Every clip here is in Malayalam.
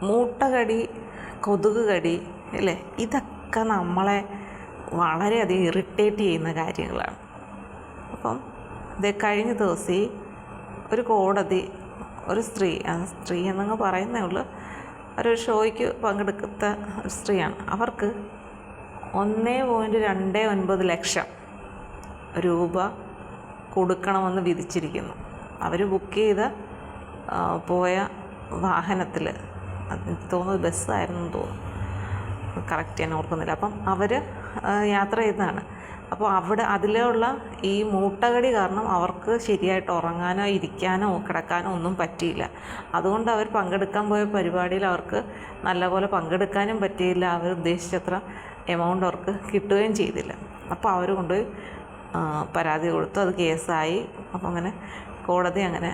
മൂട്ടകടി, കൊതുക് കടി അല്ലേ, ഇതൊക്കെ നമ്മളെ വളരെയധികം ഇറിറ്റേറ്റ് ചെയ്യുന്ന കാര്യങ്ങളാണ്. അപ്പം ഇത് കഴിഞ്ഞ ദിവസം ഒരു കോടതി ഒരു സ്ത്രീ എന്നങ്ങ് പറയുന്നേ ഉള്ളൂ, ഒരു ഷോയ്ക്ക് പങ്കെടുത്ത ഒരു സ്ത്രീയാണ്. അവർക്ക് 1.29 ലക്ഷം രൂപ കൊടുക്കണമെന്ന് വിധിച്ചിരിക്കുന്നു. അവർ ബുക്ക് ചെയ്ത പോയ വാഹനത്തിൽ, എനിക്ക് തോന്നുന്നത് ബസ്സായിരുന്നു തോന്നുന്നു, കറക്റ്റ് ഞാൻ ഓർക്കുന്നില്ല. അപ്പം അവർ യാത്ര ചെയ്തതാണ്. അപ്പോൾ അവിടെ അതിലുള്ള ഈ മൂട്ടകടി കാരണം അവർക്ക് ശരിയായിട്ട് ഉറങ്ങാനോ ഇരിക്കാനോ കിടക്കാനോ ഒന്നും പറ്റിയില്ല. അതുകൊണ്ട് അവർ പങ്കെടുക്കാൻ പോയ പരിപാടിയിൽ അവർക്ക് നല്ലപോലെ പങ്കെടുക്കാനും പറ്റിയില്ല. അവർ ഉദ്ദേശിച്ചത്ര എമൗണ്ട് അവർക്ക് കിട്ടുകയും ചെയ്തില്ല. അപ്പോൾ അവർ കൊണ്ടുപോയി പരാതി കൊടുത്തു. അത് കേസായി. അപ്പോൾ അങ്ങനെ കോടതി അങ്ങനെ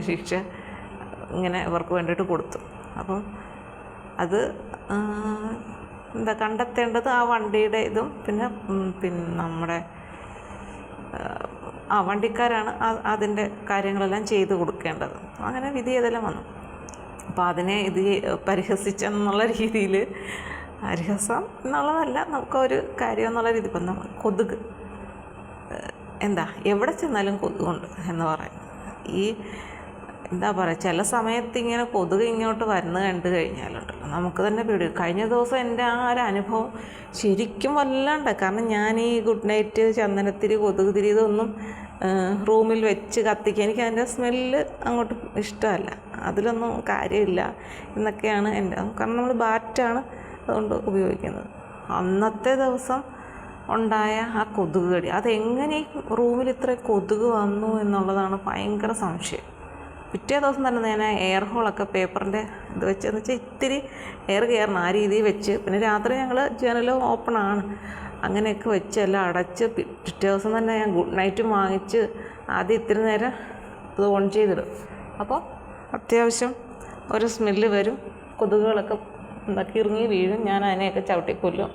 ശിക്ഷ ഇങ്ങനെ ഇവർക്ക് വേണ്ടിയിട്ട് കൊടുത്തു. അപ്പം അത് കണ്ടെത്തേണ്ടത് ആ വണ്ടിയുടെ ഇതും പിന്നെ നമ്മുടെ വണ്ടിക്കാരാണ് അതിൻ്റെ കാര്യങ്ങളെല്ലാം ചെയ്ത് കൊടുക്കേണ്ടത്. അങ്ങനെ വിധി ഏതെല്ലാം വന്നു. അപ്പോൾ അതിനെ ഇത് പരിഹസിച്ചെന്നുള്ള രീതിയിൽ, പരിഹസം എന്നുള്ളതല്ല, നമുക്കൊരു കാര്യം എന്നുള്ള രീതി. ഇപ്പം കൊതുക് എവിടെ ചെന്നാലും കൊതുകുണ്ട് എന്ന് പറയും. ചില സമയത്ത് ഇങ്ങനെ കൊതുക് ഇങ്ങോട്ട് വരുന്നത് കണ്ടു കഴിഞ്ഞാലുണ്ടല്ലോ നമുക്ക് തന്നെ പേടി. കഴിഞ്ഞ ദിവസം എൻ്റെ ആ ഒരു അനുഭവം ശരിക്കും വല്ലാണ്ട്. കാരണം ഞാൻ ഈ ഗുഡ് നൈറ്റ്, ചന്ദനത്തിരി, കൊതുക് തിരി ഇതൊന്നും റൂമിൽ വെച്ച് കത്തിക്കുക, എനിക്ക് അതിൻ്റെ സ്മെല്ല് അങ്ങോട്ട് ഇഷ്ടമല്ല, അതിലൊന്നും കാര്യമില്ല എന്നൊക്കെയാണ് എൻ്റെ. കാരണം നമ്മൾ ബാറ്റാണ് അതുകൊണ്ട് ഉപയോഗിക്കുന്നത്. അന്നത്തെ ദിവസം ഉണ്ടായ ആ കൊതുക് കടി, അതെങ്ങനെ റൂമിൽ ഇത്ര കൊതുക് വന്നു എന്നുള്ളതാണ് ഭയങ്കര സംശയം. പിറ്റേ ദിവസം തന്നെ ഞാൻ എയർ ഹോളൊക്കെ പേപ്പറിൻ്റെ ഇത് വെച്ചെന്ന് വെച്ചാൽ ഇത്തിരി എയർ കയറണം ആ രീതിയിൽ വെച്ച്, പിന്നെ രാത്രി ഞങ്ങൾ ജനലും ഓപ്പണാണ്, അങ്ങനെയൊക്കെ വെച്ച് എല്ലാം അടച്ച് പിറ്റേ ദിവസം തന്നെ ഞാൻ ഗുഡ് നൈറ്റും വാങ്ങിച്ച് ആദ്യം ഇത്തിരി നേരം അത് ഓൺ ചെയ്തിടും. അപ്പോൾ അത്യാവശ്യം ഒരു സ്മെല്ല് വരും, കൊതുകുകളൊക്കെ കിറങ്ങി വീഴും, ഞാൻ അതിനെയൊക്കെ ചവിട്ടിക്കൊല്ലും,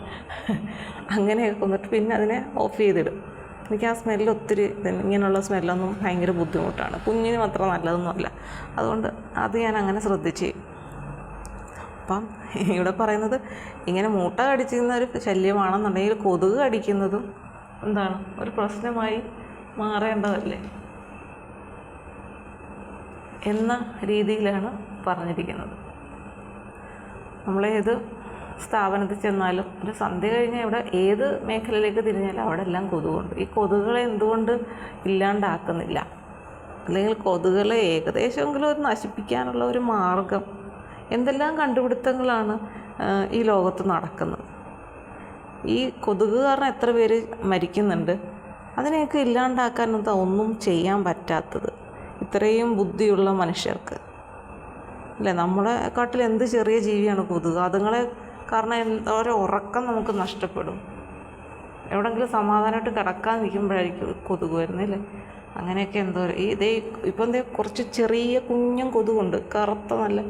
അങ്ങനെയൊക്കെ കൊന്നിട്ട് പിന്നെ അതിനെ ഓഫ് ചെയ്തിടും. എനിക്ക് ആ സ്മെല്ല് ഒത്തിരി, ഇങ്ങനെയുള്ള സ്മെല്ലൊന്നും ഭയങ്കര ബുദ്ധിമുട്ടാണ്, കുഞ്ഞിനും അത്ര നല്ലതൊന്നുമല്ല. അതുകൊണ്ട് അത് ഞാൻ അങ്ങനെ ശ്രദ്ധിച്ച്. അപ്പം ഇവിടെ പറയുന്നത് ഇങ്ങനെ മൂട്ട കടിച്ചിരുന്ന ഒരു ശല്യമാണെന്നുണ്ടെങ്കിൽ കൊതുക് കടിക്കുന്നതും ഒരു പ്രശ്നമായി മാറേണ്ടതല്ലേ എന്ന രീതിയിലാണ് പറഞ്ഞിരിക്കുന്നത്. നമ്മളേത് സ്ഥാപനത്തിൽ ചെന്നാലും ഒരു സന്ധ്യ കഴിഞ്ഞാൽ ഇവിടെ ഏത് മേഖലയിലേക്ക് തിരിഞ്ഞാലും അവിടെ എല്ലാം കൊതുകുണ്ട്. ഈ കൊതുകുകളെ എന്തുകൊണ്ട് ഇല്ലാണ്ടാക്കുന്നില്ല? അല്ലെങ്കിൽ കൊതുകുകളെ ഏകദേശമെങ്കിലും ഒരു നശിപ്പിക്കാനുള്ള ഒരു മാർഗം, എന്തെല്ലാം കണ്ടുപിടുത്തങ്ങളാണ് ഈ ലോകത്ത് നടക്കുന്നത്. ഈ കൊതുക് കാരണം എത്ര പേര് മരിക്കുന്നുണ്ട്, അതിനെയൊക്കെ ഇല്ലാണ്ടാക്കാൻ ഒന്നും ചെയ്യാൻ പറ്റാത്തത് ഇത്രയും ബുദ്ധിയുള്ള മനുഷ്യർക്ക് അല്ലേ? നമ്മളെക്കാട്ടിൽ എന്ത് ചെറിയ ജീവിയാണ് കൊതുക്. അതുങ്ങളെ കാരണം ഓരോ ഉറക്കം നമുക്ക് നഷ്ടപ്പെടും. എവിടെയെങ്കിലും സമാധാനമായിട്ട് കിടക്കാൻ നിൽക്കുമ്പോഴായിരിക്കും കൊതുക് വരുന്നില്ലേ? അങ്ങനെയൊക്കെ ഇപ്പം കുറച്ച് ചെറിയ കുഞ്ഞും കൊതുകുണ്ട്, കറുത്ത നല്ല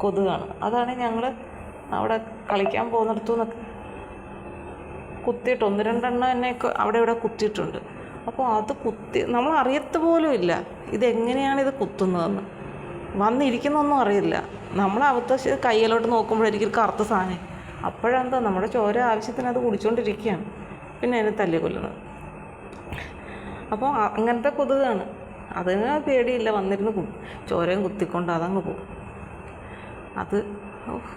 കൊതുകാണ്. അതാണ് ഞങ്ങൾ അവിടെ കളിക്കാൻ പോകുന്നിടത്തു നിന്നൊക്കെ കുത്തിയിട്ട് 1-2 എന്നെയൊക്കെ അവിടെ ഇവിടെ കുത്തിയിട്ടുണ്ട്. അപ്പോൾ അത് നമ്മൾ അറിയത്ത് പോലും ഇല്ല ഇതെങ്ങനെയാണ് ഇത് കുത്തുന്നതെന്ന്. വന്നിരിക്കുന്നൊന്നും അറിയില്ല. നമ്മളവിടുത്തെ കയ്യിലോട്ട് നോക്കുമ്പോഴായിരിക്കും കറുത്ത സാധനം. അപ്പോഴെന്താ നമ്മുടെ ചോര ആവശ്യത്തിന് അത് കുടിച്ചുകൊണ്ടിരിക്കുകയാണ്, പിന്നെ അതിനെ തല്ലിക്കൊല്ലുന്നത്. അപ്പോൾ അങ്ങനത്തെ കൊതുകാണ്. അതിന് പേടിയില്ല, വന്നിരുന്ന് ചോരയും കുത്തിക്കൊണ്ട് അതങ്ങ് പോകും. അത്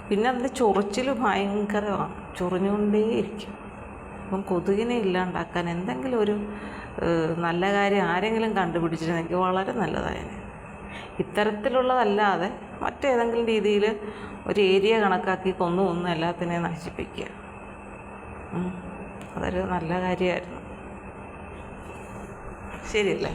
പിന്നെ അതിൻ്റെ ചൊറിച്ചിൽ ഭയങ്കരമാണ്, ചൊറിഞ്ഞുകൊണ്ടേയിരിക്കും. അപ്പം കൊതുകിനെ ഇല്ലാണ്ടാക്കാൻ എന്തെങ്കിലും ഒരു നല്ല കാര്യം ആരെങ്കിലും കണ്ടുപിടിച്ചിരുന്നെങ്കിൽ വളരെ നല്ലതായിരുന്നു. ഇത്തരത്തിലുള്ളതല്ലാതെ മറ്റേതെങ്കിലും രീതിയിൽ ഒരു ഏരിയ കണക്കാക്കി കൊന്നു എല്ലാത്തിനെയും നശിപ്പിക്കുക, അതൊരു നല്ല കാര്യമായിരുന്നു. ശരിയല്ലേ?